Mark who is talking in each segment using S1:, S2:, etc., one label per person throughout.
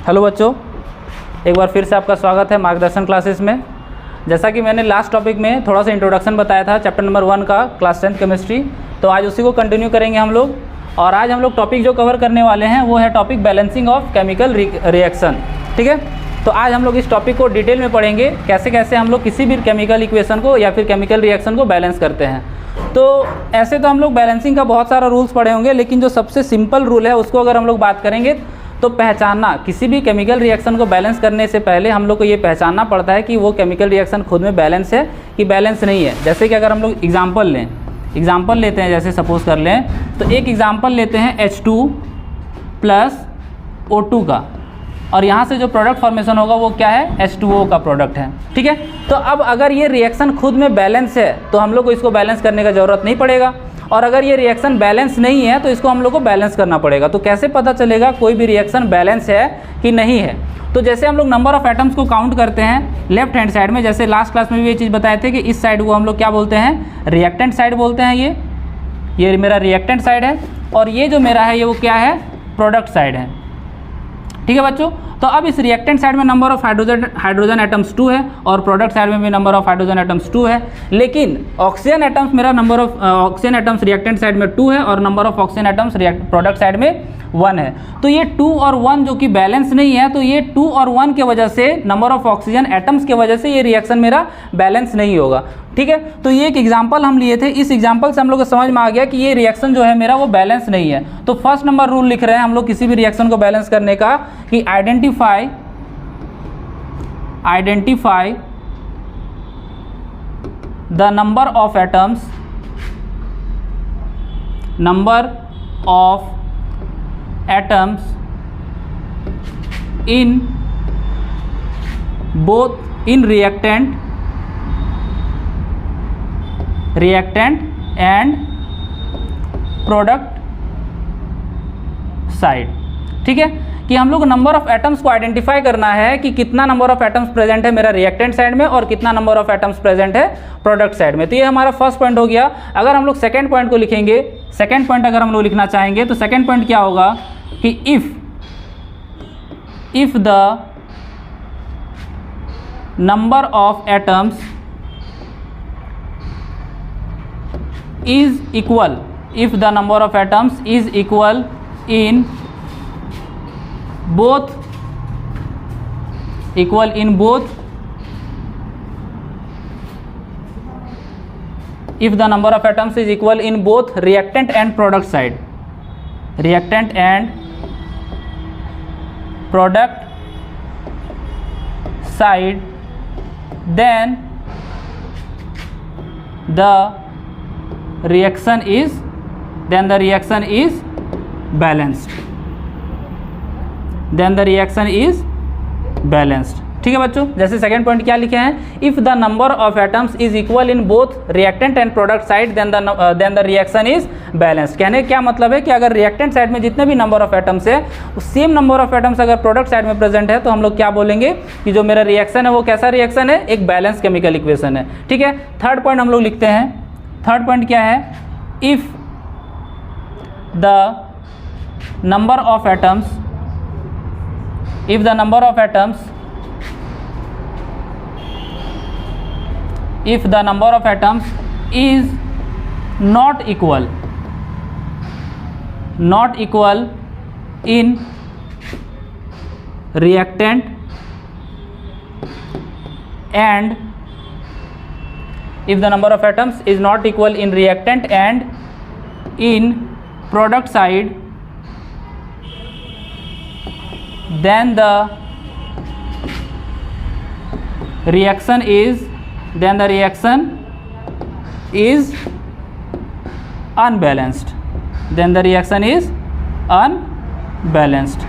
S1: Hello बच्चों, एक बार फिर से आपका स्वागत है मार्गदर्शन क्लासेस में। जैसा कि मैंने लास्ट टॉपिक में थोड़ा सा इंट्रोडक्शन बताया था चैप्टर नंबर 1 का क्लास 10 केमिस्ट्री, तो आज उसी को कंटिन्यू करेंगे हम लोग। और आज हम लोग टॉपिक जो कवर करने वाले हैं वो है topic balancing of chemical reaction. ठीक है, तो आज हम लोग इस टॉपिक को डिटेल में पढ़ेंगे, कैसे कैसे हम लोग किसी भी केमिकल इक्वेशन को या फिर केमिकल रिएक्शन को बैलेंस करते हैं। तो ऐसे तो हम लोग बैलेंसिंग का बहुत सारा रूल्स पढ़े होंगे, लेकिन जो सबसे सिंपल रूल है उसको अगर हम लोग बात करेंगे तो पहचानना, किसी भी केमिकल रिएक्शन को बैलेंस करने से पहले हम लोग को ये पहचानना पड़ता है कि वो केमिकल रिएक्शन खुद में बैलेंस है कि बैलेंस नहीं है। जैसे कि अगर हम लोग एग्जांपल लेते हैं, जैसे सपोज कर लें तो एक एग्जांपल लेते हैं H2 प्लस O2 का, और यहाँ से जो प्रोडक्ट फॉर्मेशन होगा वो क्या है, H2O का प्रोडक्ट है। ठीक है, तो अब अगर ये रिएक्शन खुद में बैलेंस है तो हम लोग को इसको बैलेंस करने का ज़रूरत नहीं पड़ेगा, और अगर ये रिएक्शन बैलेंस नहीं है तो इसको हम लोग को बैलेंस करना पड़ेगा। तो कैसे पता चलेगा कोई भी रिएक्शन बैलेंस है कि नहीं है? तो जैसे हम लोग नंबर ऑफ एटम्स को काउंट करते हैं लेफ्ट हैंड साइड में, जैसे लास्ट क्लास में भी ये चीज़ बताए थे कि इस साइड को हम लोग क्या बोलते हैं, रिएक्टेंट साइड बोलते हैं। ये मेरा रिएक्टेंट साइड है, और ये जो मेरा है ये वो क्या है, प्रोडक्ट साइड है। ठीक है बच्चों, तो अब इस रिएक्टेंट साइड में नंबर ऑफ हाइड्रोजन एटम्स 2 है, और प्रोडक्ट साइड में भी नंबर ऑफ हाइड्रोजन एटम्स 2 है, लेकिन ऑक्सीजन एटम्स मेरा number of oxygen atoms reactant side में 2 है, और number of oxygen atoms product side में 1 है। तो ये 2 और 1 जो कि बैलेंस नहीं है, तो ये 2 और 1 के वजह से, नंबर ऑफ ऑक्सीजन एटम्स के वजह से ये रिएक्शन मेरा बैलेंस नहीं होगा। ठीक है, तो ये एक एग्जांपल हम लिए थे, इस एग्जांपल से हम लोग को समझ में आ गया कि ये रिएक्शन जो है मेरा वो बैलेंस नहीं है। तो फर्स्ट नंबर रूल लिख रहे हैं हम लोग किसी भी रिएक्शन को बैलेंस करने का कि identify the number of atoms in both in reactant and product side. ठीक है, कि हम लोग नंबर ऑफ एटम्स को आइडेंटिफाई करना है कि कितना नंबर ऑफ एटम्स प्रेजेंट है मेरा रिएक्टेंट साइड में और कितना नंबर ऑफ एटम्स प्रेजेंट है प्रोडक्ट साइड में। तो ये हमारा फर्स्ट पॉइंट हो गया। अगर हम लोग सेकंड पॉइंट को लिखेंगे, सेकंड पॉइंट अगर हम लोग लिखना चाहेंगे तो सेकंड पॉइंट क्या होगा कि if the number of atoms is equal, if the number of atoms is equal in both if the number of atoms is equal in both reactant and product side, then the reaction is balanced, ठीक है बच्चों। जैसे second point क्या लिखे हैं, if the number of atoms is equal in both reactant and product side then the reaction is balanced. कहने क्या मतलब है कि अगर रिएक्टेंट साइड में जितने भी नंबर ऑफ एटम्स है, सेम नंबर ऑफ एटम्स अगर प्रोडक्ट साइड में प्रेजेंट है, तो हम लोग क्या बोलेंगे कि जो मेरा रिएक्शन है वो कैसा रिएक्शन है, एक बैलेंस केमिकल इक्वेशन है। ठीक है, थर्ड पॉइंट हम लोग लिखते हैं। थर्ड पॉइंट क्या है, if the number of atoms is not equal in reactant and if the number of atoms is not equal in reactant and in product side, then the reaction is unbalanced.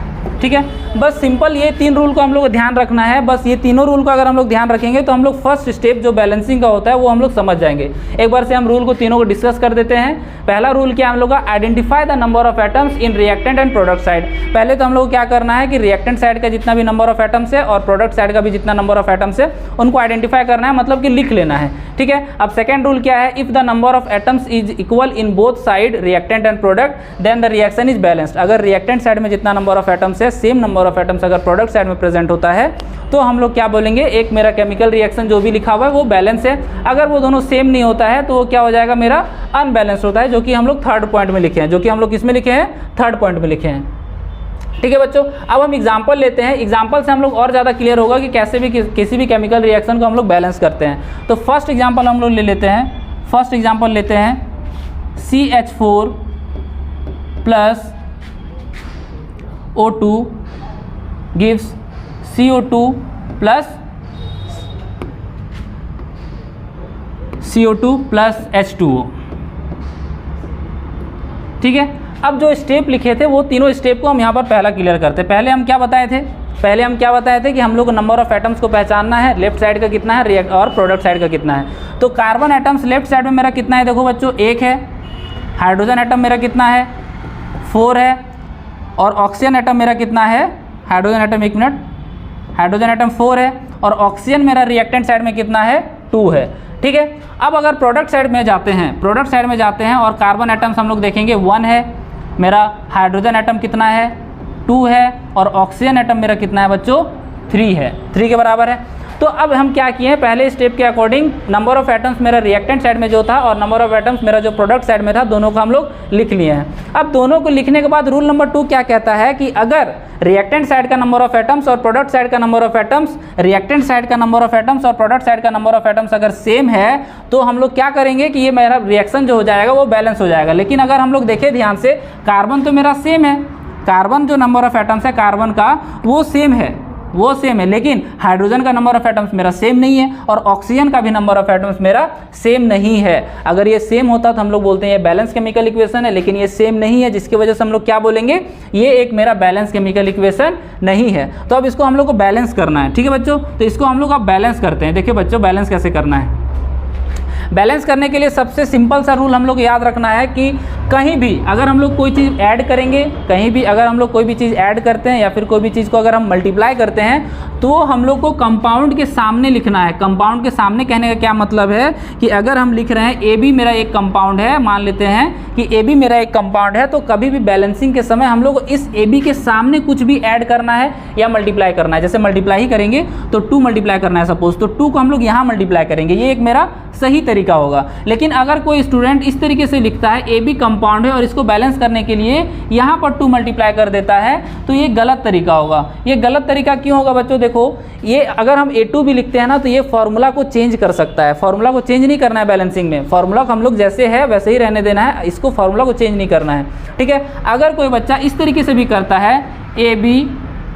S1: ठीक है, बस simple ये 3 rule को हम लोग को ध्यान रखना है। बस ये तीनों रूल को अगर हम लोग ध्यान रखेंगे तो हम लोग फर्स्ट स्टेप जो बैलेंसिंग का होता है वो हम लोग समझ जाएंगे। एक बार से हम रूल को तीनों को डिस्कस कर देते हैं। पहला रूल क्या हम लोग का, identify the number of atoms in reactant and product side. पहले तो हम लोग को क्या करना है कि रिएक्टेंट साइड का जितना भी नंबर ऑफ एटम्स है और प्रोडक्ट साइड का भी जितना नंबर ऑफ एटम्स है उनको आइडेंटिफाई करना है, मतलब कि लिख लेना है। ठीक है, अब सेकेंड रूल क्या है, if the number of atoms is equal in both side reactant and product then the reaction is balanced. अगर रिएक्टेंट साइड में जितना नंबर ऑफ एटम्स एटम्स है, सेम नंबर ऑफ एटम्स अगर प्रोडक्ट साइड में present होता है तो हम लोग क्या बोलेंगे, एक मेरा केमिकल रिएक्शन जो भी लिखा हुआ है वो बैलेंस है। अगर वो दोनों सेम नहीं होता है तो वो क्या हो जाएगा, मेरा अनबैलेंस होता है, जो कि हम लोग थर्ड पॉइंट में लिखे हैं, जो कि हम लोग किस में लिखे हैं, थर्ड पॉइंट में लिखे हैं। ठीक है बच्चों, अब हम एग्जाम्पल लेते हैं। एग्जाम्पल से हम लोग और ज़्यादा क्लियर होगा कि कैसे भी किसी भी केमिकल रिएक्शन को हम लोग बैलेंस करते हैं। तो फर्स्ट एग्जाम्पल हम लोग ले लेते हैं। फर्स्ट एग्जाम्पल लेते हैं CH4 plus O2 gives CO2 plus CO2 plus H2O। ठीक है, अब जो स्टेप लिखे थे वो तीनों स्टेप को हम यहाँ पर पहला क्लियर करते हैं। पहले हम क्या बताए थे कि हम लोग को नंबर ऑफ एटम्स को पहचानना है, लेफ्ट साइड का कितना है रिएक्ट और प्रोडक्ट साइड का कितना है। तो कार्बन एटम्स लेफ्ट साइड में मेरा कितना है, देखो बच्चों 1 है। हाइड्रोजन एटम मेरा कितना है, 4 है। और ऑक्सीजन एटम मेरा कितना है, हाइड्रोजन एटम, एक मिनट, हाइड्रोजन एटम 4 है और ऑक्सीजन मेरा रिएक्टेंट साइड में कितना है, 2 है। ठीक है, अब अगर प्रोडक्ट साइड में जाते हैं, और कार्बन एटम्स हम लोग देखेंगे 1 है, मेरा हाइड्रोजन एटम कितना है, 2 है, और ऑक्सीजन एटम मेरा कितना है बच्चों, 3 है, 3 के बराबर है। तो अब हम क्या किए हैं, पहले स्टेप के अकॉर्डिंग नंबर ऑफ एटम्स मेरा रिएक्टेंट साइड में जो था और नंबर ऑफ एटम्स मेरा जो प्रोडक्ट साइड में था, दोनों को हम लोग लिख लिए हैं। अब दोनों को लिखने के बाद रूल नंबर 2 क्या कहता है कि अगर रिएक्टेंट साइड का नंबर ऑफ एटम्स और प्रोडक्ट साइड का number of atoms, reactant side का नंबर ऑफ एटम्स और प्रोडक्ट साइड का नंबर ऑफ एटम्स अगर सेम है तो हम लोग क्या करेंगे कि ये मेरा रिएक्शन जो हो जाएगा वो बैलेंस हो जाएगा। लेकिन अगर हम लोग देखें ध्यान से, कार्बन तो मेरा सेम है, कार्बन जो नंबर ऑफ एटम्स है कार्बन का वो सेम है, लेकिन हाइड्रोजन का नंबर ऑफ एटम्स मेरा सेम नहीं है और ऑक्सीजन का भी नंबर ऑफ एटम्स मेरा सेम नहीं है। अगर ये सेम होता तो हम लोग बोलते हैं ये बैलेंस केमिकल इक्वेशन है, लेकिन ये सेम नहीं है, जिसकी वजह से हम लोग क्या बोलेंगे, ये एक मेरा बैलेंस केमिकल इक्वेशन नहीं है। तो अब इसको हम लोग को बैलेंस करना है। ठीक है बच्चों, तो इसको हम लोग अब बैलेंस करते हैं। देखिए बच्चों, बैलेंस कैसे करना है। बैलेंस करने के लिए सबसे सिंपल सा रूल हम लोग याद रखना है कि कहीं भी अगर हम लोग कोई चीज़ ऐड करेंगे, कहीं भी अगर हम लोग कोई भी चीज़ ऐड करते हैं या फिर कोई भी चीज़ को अगर हम मल्टीप्लाई करते हैं तो हम लोग को कंपाउंड के सामने लिखना है। कंपाउंड के सामने कहने का क्या मतलब है कि अगर हम लिख रहे हैं AB मेरा एक कंपाउंड है, मान लेते हैं कि AB मेरा एक कंपाउंड है, तो कभी भी बैलेंसिंग के समय हम लोग को इस AB के सामने कुछ भी ऐड करना है या मल्टीप्लाई करना है। जैसे मल्टीप्लाई ही करेंगे तो 2 मल्टीप्लाई करना है सपोज, तो 2 को हम लोग यहाँ मल्टीप्लाई करेंगे, ये एक मेरा सही तरीका होगा। लेकिन अगर कोई स्टूडेंट इस तरीके से लिखता है AB कंपाउंड है और इसको बैलेंस करने के लिए यहाँ पर 2 मल्टीप्लाई कर देता है, तो ये गलत तरीका होगा। ये गलत तरीका क्यों होगा बच्चों, देखो ये अगर हम A2 भी लिखते हैं ना तो ये फॉर्मूला को चेंज कर सकता है। फॉर्मूला को चेंज नहीं करना है बैलेंसिंग में, फॉर्मूला को हम लोग जैसे है वैसे ही रहने देना है, इसको फॉर्मूला को चेंज नहीं करना है। ठीक है, अगर कोई बच्चा इस तरीके से भी करता है AB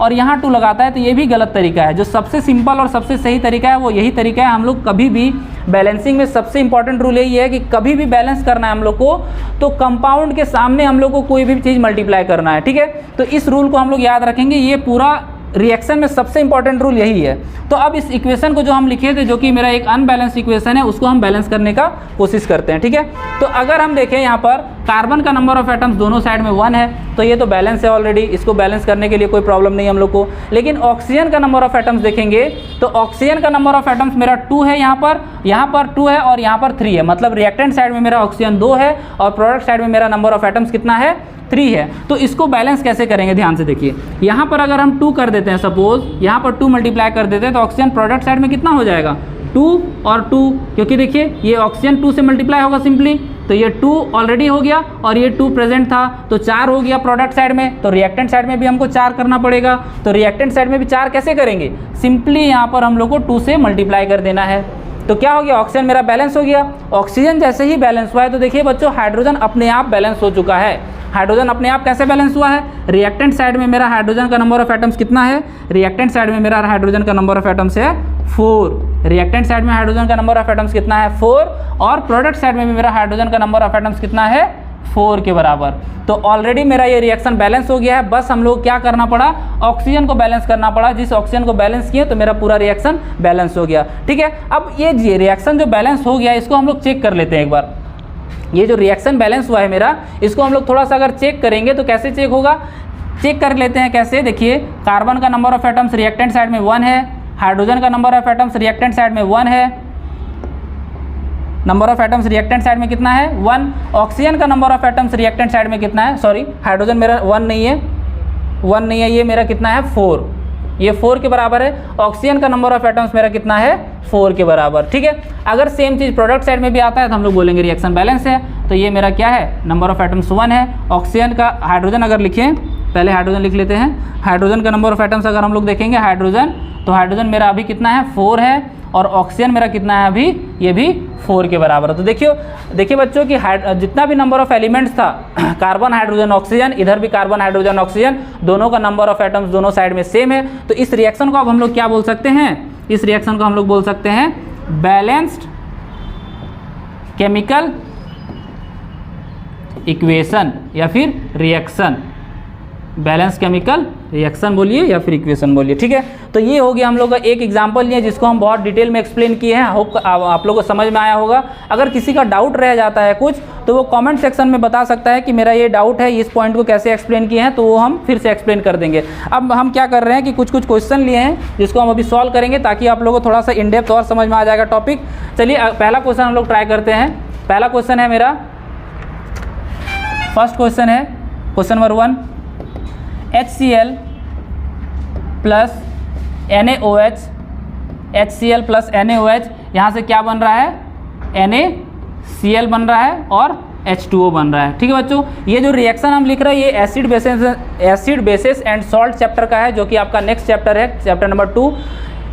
S1: और यहाँ 2 लगाता है तो ये भी गलत तरीका है। जो सबसे सिंपल और सबसे सही तरीका है वो यही तरीका है। हम लोग कभी भी बैलेंसिंग में सबसे इंपॉर्टेंट रूल यही है कि कभी भी बैलेंस करना है हम लोग को तो कंपाउंड के सामने हम लोग को कोई भी चीज़ मल्टीप्लाई करना है। ठीक है, तो इस रूल को हम लोग याद रखेंगे, ये पूरा रिएक्शन में सबसे इंपॉर्टेंट रूल यही है। तो अब इस इक्वेशन को जो हम लिखे थे, जो कि मेरा एक अनबैलेंस इक्वेशन है, उसको हम बैलेंस करने का कोशिश करते हैं। ठीक है, तो अगर हम देखें यहाँ पर कार्बन का नंबर ऑफ एटम्स दोनों साइड में 1 है, तो ये तो बैलेंस है ऑलरेडी, इसको बैलेंस करने के लिए कोई प्रॉब्लम नहीं हम लोग को। लेकिन ऑक्सीजन का नंबर ऑफ एटम्स देखेंगे तो ऑक्सीजन का नंबर ऑफ एटम्स मेरा 2 है, यहाँ पर 2 है और यहाँ पर 3 है। मतलब रिएक्टेंट साइड में मेरा ऑक्सीजन 2 है और प्रोडक्ट साइड में मेरा नंबर ऑफ एटम्स कितना है, 3 है। तो इसको बैलेंस कैसे करेंगे, ध्यान से देखिए। यहाँ पर अगर हम 2 कर देते हैं, सपोज यहाँ पर 2 मल्टीप्लाई कर देते हैं, तो ऑक्सीजन प्रोडक्ट साइड में कितना हो जाएगा, 2 और 2, क्योंकि देखिए ये ऑक्सीजन 2 से मल्टीप्लाई होगा सिंपली, तो ये 2 ऑलरेडी हो गया और ये 2 प्रेजेंट था, तो 4 हो गया प्रोडक्ट साइड में। तो रिएक्टेंट साइड में भी हमको 4 करना पड़ेगा। तो रिएक्टेंट साइड में भी 4 कैसे करेंगे, सिंपली यहाँ पर हम लोग को 2 से मल्टीप्लाई कर देना है। तो क्या हो गया, ऑक्सीजन मेरा बैलेंस हो गया। ऑक्सीजन जैसे ही बैलेंस हुआ है तो देखिए बच्चों हाइड्रोजन अपने आप बैलेंस हो चुका है। हाइड्रोजन अपने आप कैसे बैलेंस हुआ है, रिएक्टेंट साइड में मेरा हाइड्रोजन का नंबर ऑफ एटम्स कितना है, रिएक्टेंट साइड में मेरा हाइड्रोजन का नंबर ऑफ एटम्स है 4। रिएक्टेंट साइड में हाइड्रोजन का नंबर ऑफ एटम्स कितना है, 4, और प्रोडक्ट साइड में भी मेरा हाइड्रोजन का नंबर ऑफ एटम्स कितना है, 4 के बराबर। तो ऑलरेडी मेरा ये रिएक्शन बैलेंस हो गया है। बस हम लोग क्या करना पड़ा, ऑक्सीजन को बैलेंस करना पड़ा। जिस ऑक्सीजन को बैलेंस किए तो मेरा पूरा रिएक्शन बैलेंस हो गया। ठीक है, अब ये रिएक्शन जो बैलेंस हो गया इसको हम लोग चेक कर लेते हैं एक बार। ये जो रिएक्शन बैलेंस हुआ है मेरा, इसको हम लोग थोड़ा सा अगर चेक करेंगे तो कैसे चेक होगा, चेक कर लेते हैं कैसे। देखिए कार्बन का number of atoms reactant side में 1 है, हाइड्रोजन का number of atoms reactant side में 1 है, number of atoms reactant side में कितना है, 1। ऑक्सीजन का number of atoms reactant side में कितना है, सॉरी हाइड्रोजन मेरा 1 नहीं है, 1 नहीं है, ये मेरा कितना है 4, ये 4 के बराबर है। ऑक्सीजन का नंबर ऑफ एटम्स मेरा कितना है 4 के बराबर, ठीक है। अगर सेम चीज़ प्रोडक्ट साइड में भी आता है तो हम लोग बोलेंगे रिएक्शन बैलेंस है, तो ये मेरा क्या है, नंबर ऑफ एटम्स 1 है। ऑक्सीजन का हाइड्रोजन अगर लिखें, पहले हाइड्रोजन लिख लेते हैं, हाइड्रोजन का नंबर ऑफ एटम्स अगर हम लोग देखेंगे हाइड्रोजन, तो हाइड्रोजन मेरा अभी कितना है 4 है, और ऑक्सीजन मेरा कितना है अभी, ये भी 4 के बराबर है। तो देखिए बच्चों कि जितना भी नंबर ऑफ एलिमेंट्स था, कार्बन हाइड्रोजन ऑक्सीजन, इधर भी कार्बन हाइड्रोजन ऑक्सीजन, दोनों का नंबर ऑफ एटम्स दोनों साइड में सेम है। तो इस रिएक्शन को अब हम लोग क्या बोल सकते हैं, इस रिएक्शन को हम लोग बोल सकते हैं बैलेंस्ड केमिकल इक्वेशन या फिर रिएक्शन, बैलेंस केमिकल रिएक्शन बोलिए या फिर इक्वेशन बोलिए, ठीक है। तो ये हो गया हम लोग का एक एग्जांपल लिए जिसको हम बहुत डिटेल में एक्सप्लेन किए हैं। होप आप लोगों को समझ में आया होगा। अगर किसी का डाउट रह जाता है कुछ, तो वो कमेंट सेक्शन में बता सकता है कि मेरा ये डाउट है, इस पॉइंट को कैसे एक्सप्लेन किए हैं, तो वो हम फिर से एक्सप्लेन कर देंगे। अब हम क्या कर रहे हैं कि कुछ क्वेश्चन लिए हैं जिसको हम अभी सॉल्व करेंगे, ताकि आप लोगों को थोड़ा सा इन डेप्थ और समझ में आ जाएगा टॉपिक। चलिए पहला क्वेश्चन हम लोग ट्राई करते हैं। पहला क्वेश्चन है मेरा, फर्स्ट क्वेश्चन है question number 1, HCl plus NaOH, HCl plus NaOH, यहाँ से क्या बन रहा है, NaCl बन रहा है और H2O बन रहा है, ठीक है बच्चों। ये जो रिएक्शन हम लिख रहे हैं ये acid basis and salt chapter का है, जो कि आपका नेक्स्ट चैप्टर है, चैप्टर नंबर 2।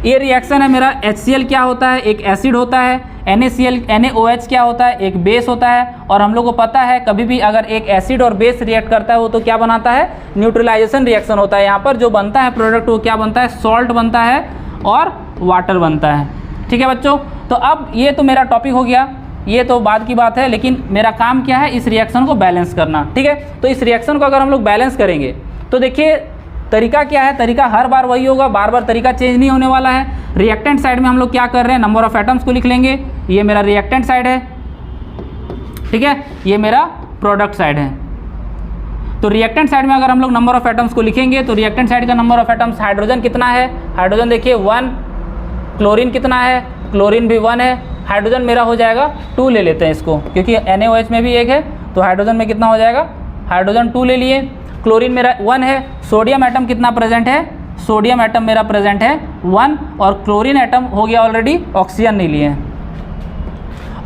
S1: ये रिएक्शन है मेरा, HCl क्या होता है, एक एसिड होता है, NaOH क्या होता है, एक बेस होता है। और हम लोग को पता है कभी भी अगर एक एसिड और बेस रिएक्ट करता है वो तो क्या बनाता है, न्यूट्रलाइजेशन रिएक्शन होता है। यहाँ पर जो बनता है प्रोडक्ट वो क्या बनता है, सॉल्ट बनता है और वाटर बनता है, ठीक है बच्चों। तो अब ये तो मेरा टॉपिक हो गया, ये तो बाद की बात है, लेकिन मेरा काम क्या है, इस रिएक्शन को बैलेंस करना, ठीक है। तो इस रिएक्शन को अगर हम लोग बैलेंस करेंगे तो देखिए तरीका क्या है, तरीका हर बार वही होगा, बार बार तरीका चेंज नहीं होने वाला है। रिएक्टेंट साइड में हम लोग क्या कर रहे हैं, नंबर ऑफ एटम्स को लिख लेंगे, ये मेरा रिएक्टेंट साइड है, ठीक है, ये मेरा प्रोडक्ट साइड है। तो रिएक्टेंट साइड में अगर हम लोग नंबर ऑफ एटम्स को लिखेंगे तो रिएक्टेंट साइड का नंबर ऑफ एटम्स, हाइड्रोजन कितना है, हाइड्रोजन देखिए 1, क्लोरीन कितना है, क्लोरीन भी 1 है, हाइड्रोजन मेरा हो जाएगा 2 ले लेते हैं इसको, क्योंकि NaOH में भी 1 है, तो हाइड्रोजन में कितना हो जाएगा, हाइड्रोजन 2 ले लिए। क्लोरीन मेरा 1 है, सोडियम एटम कितना प्रेजेंट है, सोडियम एटम मेरा प्रेजेंट है 1, और क्लोरीन एटम हो गया ऑलरेडी, ऑक्सीजन नहीं लिए हैं।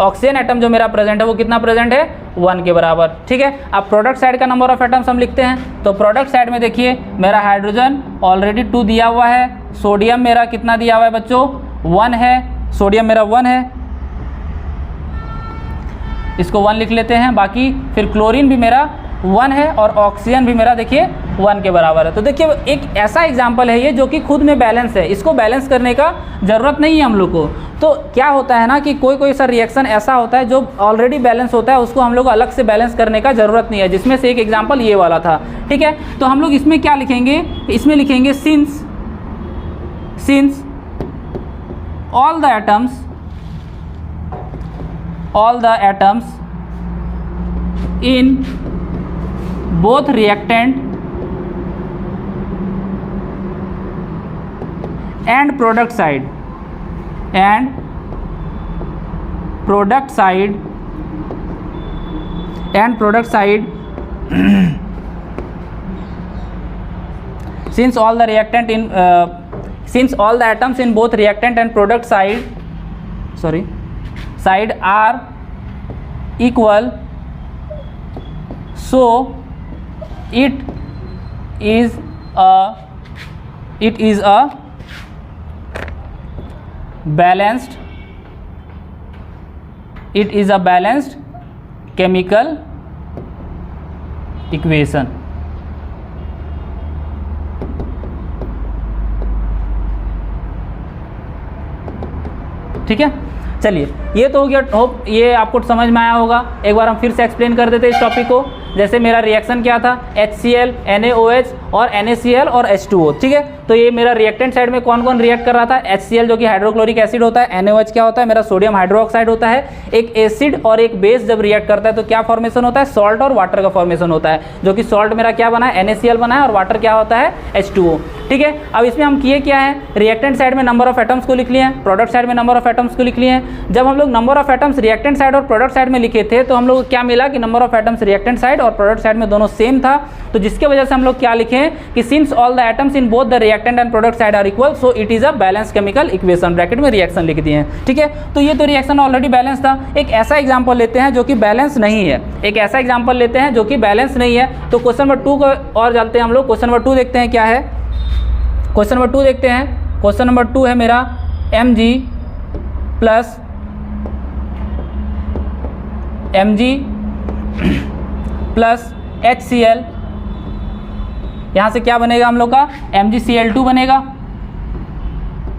S1: ऑक्सीजन एटम जो मेरा प्रेजेंट है वो कितना प्रेजेंट है, 1 के बराबर, ठीक है। अब प्रोडक्ट साइड का नंबर ऑफ एटम्स हम लिखते हैं, तो प्रोडक्ट साइड में देखिए मेरा हाइड्रोजन ऑलरेडी 2 दिया हुआ है, सोडियम मेरा कितना दिया हुआ है बच्चों, 1 है, सोडियम मेरा 1 है, इसको 1 लिख लेते हैं। बाकी फिर क्लोरीन भी मेरा 1 है और ऑक्सीजन भी मेरा देखिए 1 के बराबर है। तो देखिए एक ऐसा एग्जाम्पल है ये जो कि खुद में बैलेंस है, इसको बैलेंस करने का ज़रूरत नहीं है हम लोग को। तो क्या होता है ना कि कोई सा रिएक्शन ऐसा होता है जो ऑलरेडी बैलेंस होता है, उसको हम लोग अलग से बैलेंस करने का ज़रूरत नहीं है, जिसमें से एक एग्जाम्पल ये वाला था, ठीक है। तो हम लोग इसमें क्या लिखेंगे, इसमें लिखेंगे since all the atoms in both reactant and product side since all the atoms in both reactant and product side are equal, so it is a balanced chemical equation, ठीक है। चलिए ये तो हो गया, होप ये आपको समझ में आया होगा। एक बार हम फिर से एक्सप्लेन कर देते हैं इस टॉपिक को। जैसे मेरा रिएक्शन क्या था, HCl, NaOH और NaCl और H2O, ठीक है। तो ये मेरा रिएक्टेंट साइड में कौन कौन रिएक्ट कर रहा था, HCl जो कि हाइड्रोक्लोरिक एसिड होता है, NaOH क्या होता है मेरा सोडियम हाइड्रोक्साइड होता है। एक एसिड और एक बेस जब रिएक्ट करता है तो क्या फॉर्मेशन होता है, सॉल्ट और वाटर का फॉर्मेशन होता है, जो कि सॉल्ट मेरा क्या बना है, NaCl बना है, और वाटर क्या होता है, H2O, ठीक है। अब इसमें हम किए क्या है, रिएक्टेंट साइड में नंबर ऑफ एटम्स को लिख लिए हैं, प्रोडक्ट साइड में नंबर ऑफ एटम्स को लिख लिए हैं। जब हम लोग number of atoms reactant side और प्रोडक्ट साइड में लिखे थे तो हम लोग को क्या मिला कि number of atoms reactant side और प्रोडक्ट साइड में दोनों सेम था, तो जिसके वजह से हम लोग क्या लिखे कि since all the atoms in both the reactant and product side are equal so it is a balance chemical equation, bracket में रिएक्शन लिख दिए हैं। ठीक है, तो ये तो रिएक्शन ऑलरेडी बैलेंस था। एक ऐसा एग्जाम्पल लेते हैं जो कि बैलेंस नहीं है, एक ऐसा एग्जाम्पल लेते हैं जो कि बैलेंस नहीं है। तो क्वेश्चन नंबर 2 को और जानते हैं हम लोग। क्वेश्चन नंबर 2 देखते हैं क्या है। क्वेश्चन नंबर 2 देखते हैं। क्वेश्चन नंबर 2 है मेरा Mg प्लस HCl, यहाँ से क्या बनेगा हम लोग का MgCl2 बनेगा,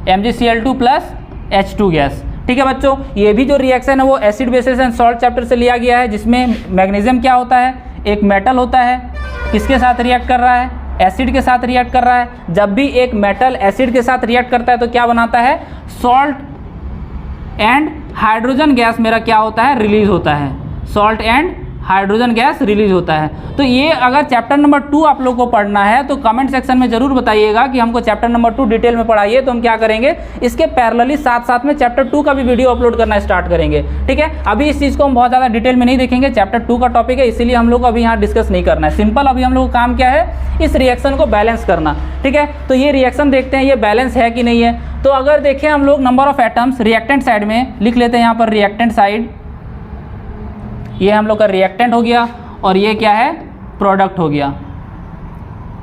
S1: MgCl2 प्लस H2 गैस। ठीक है बच्चों, ये भी जो रिएक्शन है वो acid basis and salt chapter से लिया गया है, जिसमें मैग्नीशियम क्या होता है, एक मेटल होता है, किसके साथ रिएक्ट कर रहा है, एसिड के साथ रिएक्ट कर रहा है। जब भी एक मेटल एसिड के साथ रिएक्ट करता है तो क्या बनाता है, सॉल्ट एंड हाइड्रोजन गैस मेरा क्या होता है, रिलीज होता है, salt and hydrogen gas release होता है। तो ये अगर चैप्टर नंबर 2 आप लोग को पढ़ना है तो कमेंट सेक्शन में जरूर बताइएगा कि हमको चैप्टर नंबर 2 डिटेल में पढ़ाइए, तो हम क्या करेंगे, इसके पैरेलली साथ साथ में चैप्टर 2 का भी वीडियो अपलोड करना स्टार्ट करेंगे। ठीक है, अभी इस चीज़ को हम बहुत ज़्यादा डिटेल में नहीं देखेंगे, चैप्टर 2 का टॉपिक है, इसीलिए हम लोग को अभी यहाँ डिस्कस नहीं करना है। सिंपल अभी हम लोग का काम क्या है, इस रिएक्शन को बैलेंस करना। ठीक है, तो ये रिएक्शन देखते हैं ये बैलेंस है कि नहीं है। तो अगर देखें हम लोग number of atoms reactant side में लिख लेते हैं, यहाँ पर रिएक्टेंट साइड, ये हम लोग का रिएक्टेंट हो गया और ये क्या है, प्रोडक्ट हो गया।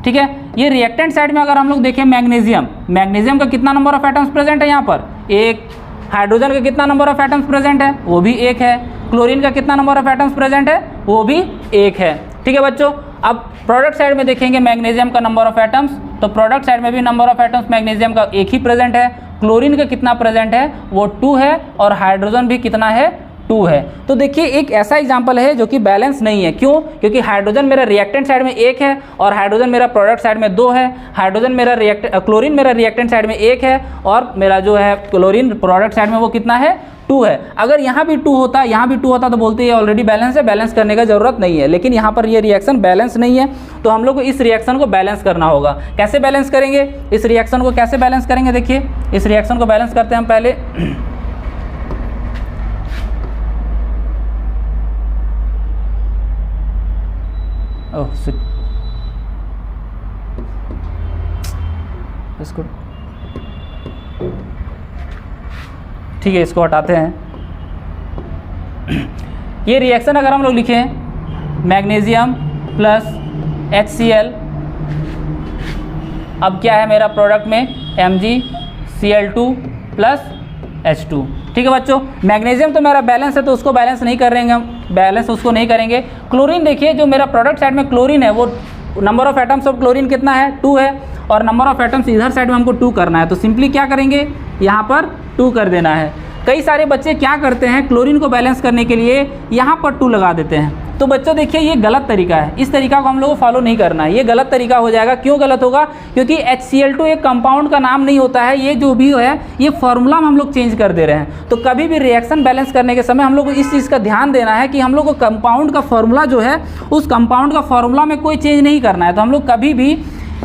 S1: ठीक है, ये रिएक्टेंट साइड में अगर हम लोग देखें मैग्नीशियम, मैग्नीशियम का कितना नंबर ऑफ एटम्स प्रेजेंट है यहाँ पर, एक। हाइड्रोजन का कितना नंबर ऑफ एटम्स प्रेजेंट है, वो भी एक है। क्लोरीन का कितना नंबर ऑफ एटम्स प्रेजेंट है, वो भी एक है। ठीक है बच्चों, अब प्रोडक्ट साइड में देखेंगे मैग्नीशियम का नंबर ऑफ एटम्स, तो प्रोडक्ट साइड में भी नंबर ऑफ एटम्स मैग्नीशियम का एक ही प्रेजेंट है। क्लोरीन का कितना प्रेजेंट है, वो 2 है, और हाइड्रोजन भी कितना है, 2 है। तो देखिए एक ऐसा एग्जांपल है जो कि बैलेंस नहीं है। क्यों? क्योंकि हाइड्रोजन मेरा रिएक्टेंट साइड में 1 है और हाइड्रोजन मेरा प्रोडक्ट साइड में 2 है। हाइड्रोजन मेरा क्लोरीन मेरा रिएक्टेंट साइड में 1 है और मेरा जो है क्लोरीन प्रोडक्ट साइड में वो कितना है, 2 है। अगर यहाँ भी 2 होता, यहाँ भी 2 होता तो बोलते ये ऑलरेडी बैलेंस है, बैलेंस करने का जरूरत नहीं है। लेकिन यहाँ पर ये रिएक्शन बैलेंस नहीं है, तो हम लोग को इस रिएक्शन को बैलेंस करना होगा। कैसे बैलेंस करेंगे, इस रिएक्शन को कैसे बैलेंस करेंगे, देखिए इस रिएक्शन को बैलेंस करते हैं हम पहले। ओह शिट, इसको ठीक है, इसको हटाते हैं। ये रिएक्शन अगर हम लोग लिखें मैग्नीशियम प्लस HCl, अब क्या है मेरा प्रोडक्ट में MgCl2 प्लस H2। ठीक है बच्चों, मैग्नीशियम तो मेरा बैलेंस है तो उसको बैलेंस नहीं करेंगे हम, बैलेंस उसको नहीं करेंगे। क्लोरीन देखिए, जो मेरा प्रोडक्ट साइड में क्लोरीन है वो number of atoms of chlorine कितना है, 2 है, और नंबर ऑफ एटम्स इधर साइड में हमको 2 करना है। तो सिंपली क्या करेंगे, यहाँ पर 2 कर देना है। कई सारे बच्चे क्या करते हैं, क्लोरीन को बैलेंस करने के लिए यहाँ पर 2 लगा देते हैं। तो बच्चों देखिए ये गलत तरीका है, इस तरीका को हम लोग को फॉलो नहीं करना है, ये गलत तरीका हो जाएगा। क्यों गलत होगा, क्योंकि HCl2 एक कंपाउंड का नाम नहीं होता है, ये जो भी है ये फॉर्मूला हम लोग चेंज कर दे रहे हैं। तो कभी भी रिएक्शन बैलेंस करने के समय हम लोग को इस चीज़ का ध्यान देना है कि हम लोग को कंपाउंड का फॉर्मूला जो है उस कंपाउंड का फॉर्मूला में कोई चेंज नहीं करना है। तो हम लोग कभी भी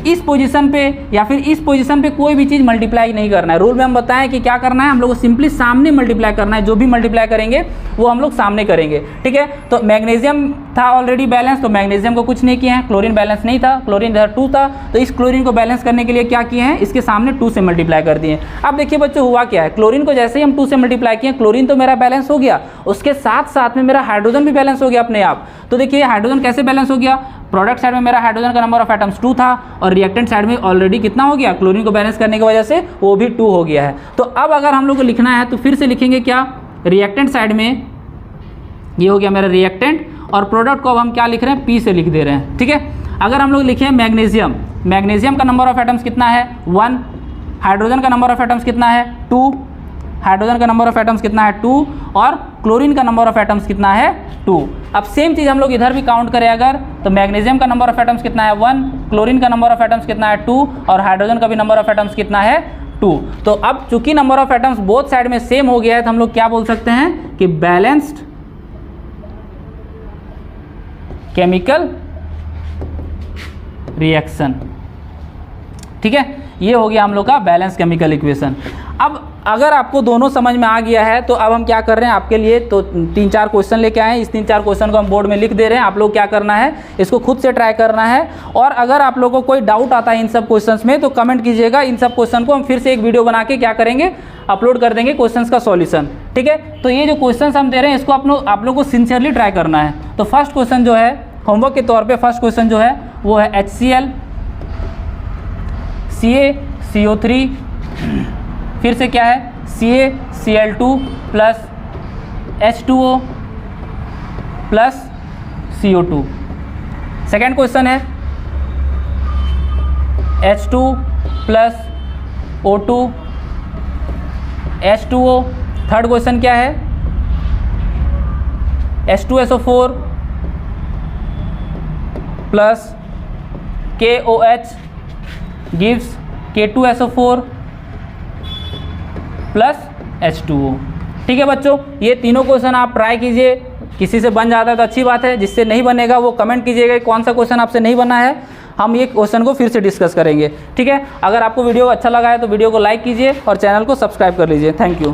S1: इस पोजीशन पे या फिर इस पोजीशन पे कोई भी चीज़ मल्टीप्लाई नहीं करना है। रूल में हम बताएं कि क्या करना है, हम लोग को सिंपली सामने मल्टीप्लाई करना है, जो भी मल्टीप्लाई करेंगे वो हम लोग सामने करेंगे। ठीक है, तो मैग्नीशियम था ऑलरेडी बैलेंस, तो मैग्नीशियम को कुछ नहीं किया है। क्लोरीन बैलेंस नहीं था, क्लोरीन इधर 2 था, तो इस क्लोरीन को बैलेंस करने के लिए क्या किए हैं, इसके सामने 2 से मल्टीप्लाई कर दिए। अब देखिए बच्चों हुआ क्या है, क्लोरीन को जैसे ही हम 2 से मल्टीप्लाई किए, क्लोरीन तो मेरा बैलेंस हो गया, उसके साथ साथ में मेरा हाइड्रोजन भी बैलेंस हो गया अपने आप। तो देखिए हाइड्रोजन कैसे बैलेंस हो गया, प्रोडक्ट साइड में मेरा हाइड्रोजन का नंबर ऑफ एटम्स 2 था और रिएक्टेंट साइड में ऑलरेडी कितना हो गया, क्लोरीन को बैलेंस करने की वजह से वो भी 2 हो गया है। तो अब अगर हम लोग को लिखना है तो फिर से लिखेंगे क्या, रिएक्टेंट साइड में ये हो गया मेरा रिएक्टेंट और प्रोडक्ट को अब हम क्या लिख रहे हैं, P से लिख दे रहे हैं। ठीक है, अगर हम लोग लिखें मैग्नीशियम, मैग्नीशियम का नंबर ऑफ एटम्स कितना है 1, हाइड्रोजन का नंबर ऑफ एटम्स कितना है 2, हाइड्रोजन का नंबर ऑफ एटम्स कितना है 2 और क्लोरीन का नंबर ऑफ एटम्स कितना है 2। अब सेम चीज़ हम लोग इधर भी काउंट करें अगर, तो मैग्नीशियम का नंबर ऑफ एटम्स कितना है 1, क्लोरीन का नंबर ऑफ एटम्स कितना है 2 और हाइड्रोजन का भी नंबर ऑफ एटम्स कितना है 2। तो अब चूंकि number of atoms both side में सेम हो गया है तो हम लोग क्या बोल सकते हैं कि बैलेंस्ड केमिकल रिएक्शन। ठीक है, ये हो गया हम लोग का बैलेंस केमिकल इक्वेशन। अब अगर आपको दोनों समझ में आ गया है तो अब हम क्या कर रहे हैं आपके लिए, तो 3-4 क्वेश्चन लेके आए हैं। इस 3-4 क्वेश्चन को हम बोर्ड में लिख दे रहे हैं। आप लोग क्या करना है, इसको खुद से ट्राई करना है। और अगर आप लोगों को कोई डाउट आता है इन सब क्वेश्चंस में तो कमेंट कीजिएगा। इन सब क्वेश्चन को हम फिर से एक वीडियो बना के क्या करेंगे, अपलोड कर देंगे क्वेश्चंस का सॉल्यूशन। ठीक है, तो ये जो क्वेश्चंस हम दे रहे हैं इसको आप लोग को सिंसियरली ट्राई करना है। तो फर्स्ट क्वेश्चन जो है होमवर्क के तौर पे, फर्स्ट क्वेश्चन जो है वो है HCl CaCO3 फिर से क्या है CaCl2 plus H2O plus CO2। Second question है H2 plus O2 H2O। Third question क्या है H2SO4 plus KOH gives K2SO4 plus H2O। ठीक है बच्चों, ये तीनों क्वेश्चन आप ट्राई कीजिए। किसी से बन जाता है तो अच्छी बात है, जिससे नहीं बनेगा वो कमेंट कीजिएगा कौन सा क्वेश्चन आपसे नहीं बना है। हम ये क्वेश्चन को फिर से डिस्कस करेंगे। ठीक है, अगर आपको वीडियो अच्छा लगा है तो वीडियो को लाइक कीजिए और चैनल को सब्सक्राइब कर लीजिए। Thank you.